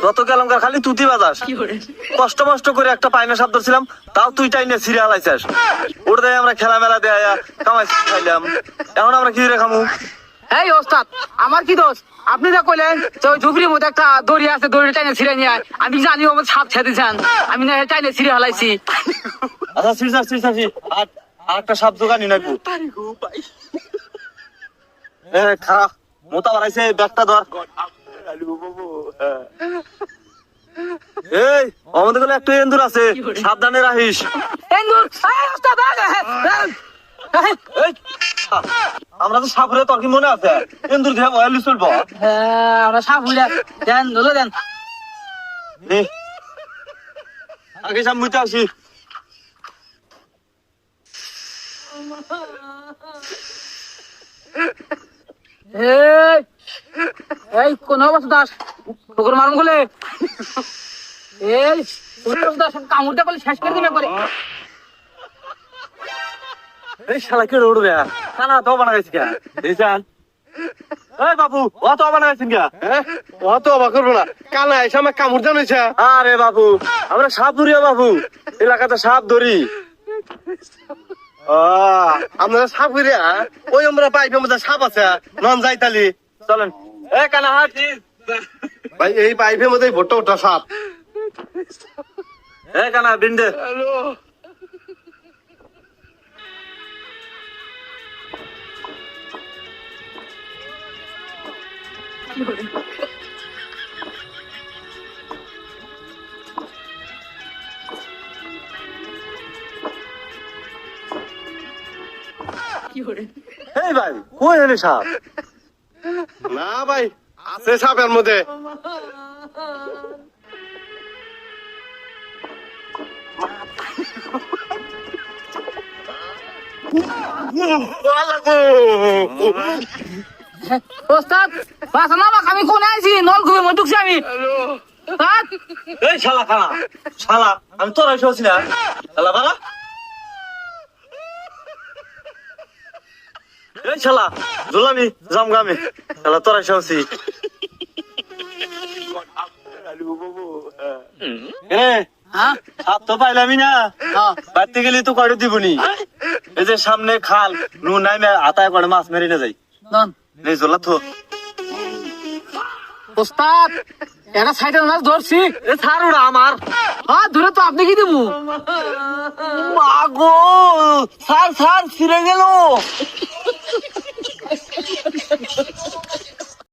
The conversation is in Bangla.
তত কেলঙ্কার খালি তুতি বাজাস। কষ্ট মষ্ট করে একটা পাইনা সাপ ধরছিলাম, তাও তুই টাইনে ছিঁড়ে হালাইছিস। ওটা দিয়ে আমরা খেলা মেলা দেয়া কামাই খাইলাম, এখন আমরা কি রে খামু? এই ওস্তাদ, আমার কি দোষ? আপনি যা কইলেন যে ওই ঝুপড়ির মধ্যে একটা দড়ি আছে, দড়ি টাইনে ছিঁড়ে নিয়ে আমি জানি ও সাপ ছেড়ে দিয়েছেন, আমি না টাইনে ছিঁড়ে হালাইছি। আচ্ছা ছিড়ছি আর একটা সাপ দোকানি নাকি খারাপ মোটা বাড়াইছে, ব্যাগটা ধর। এই আমাদের গুলো একটু এন্দুর আছে, সাবধানে রাখিস। এন্দুর, এই ওস্তাদ, আমরা তো সাপুরে তোর কি মনে আছে? এন্দুর দিয়ে বয়ালি চলবো। হ্যাঁ, আমরা সাপ উড়ে দেন, ধরে দেন। আগে সাপ মুইতে আসি। এই কোন অবস্থা দাস ঠোকর মারুন বলে, এই কামড়টা বলে শেষ করে দিবে করে। এই শালা কে রোড রে খানা তো বানাইছিস কে? দিশান এই বাবু ও তো বানাইছিস কে? ও তো অবাক করবো না, কানা এসে আমার কামড় জানাইছে। আরে বাবু আমরা সাপ ধরি বাবু, এলাকাতে সাপ ধরি। আপনারা সাপ করিয়া ওই আমরা পাইপের মধ্যে সাপ আছে, নন যাইতালি চলেন। এ কানা হাট ভাই, এই পাইপের মধ্যে ভোট্টা ওটা সাপ। এ কানা বিন্দে এই ভাই কই হলে সাপ? না ভাই, আছে সাপের মধ্যে। ওস্তাদ বাসা না বাক, আমি কোনে আইছি? নলকূপে মধ্যে ঢুকছি আমি। এই শালা খানা শালা, আমি তোর হয়েছি না শালা বালা। এই শালা জোলামি জামগামি শালা তোর হয়েছি। হ্যাঁ, সাপ তো পাইলামই না, বাড়তে গেলে তো কয়টা দিবনি। এই যে সামনে খাল, নুন নাই আতায় করে মাছ মেরে না যাই। নন নেই জোলা তো ওস্তাদ, একটা সাইডের মাছ ধরছি। এ ছাড় ওরা আমার। হ্যাঁ, ধরে তো আপনি কি দিবো? মাগো ছাড় ছিঁড়ে গেল।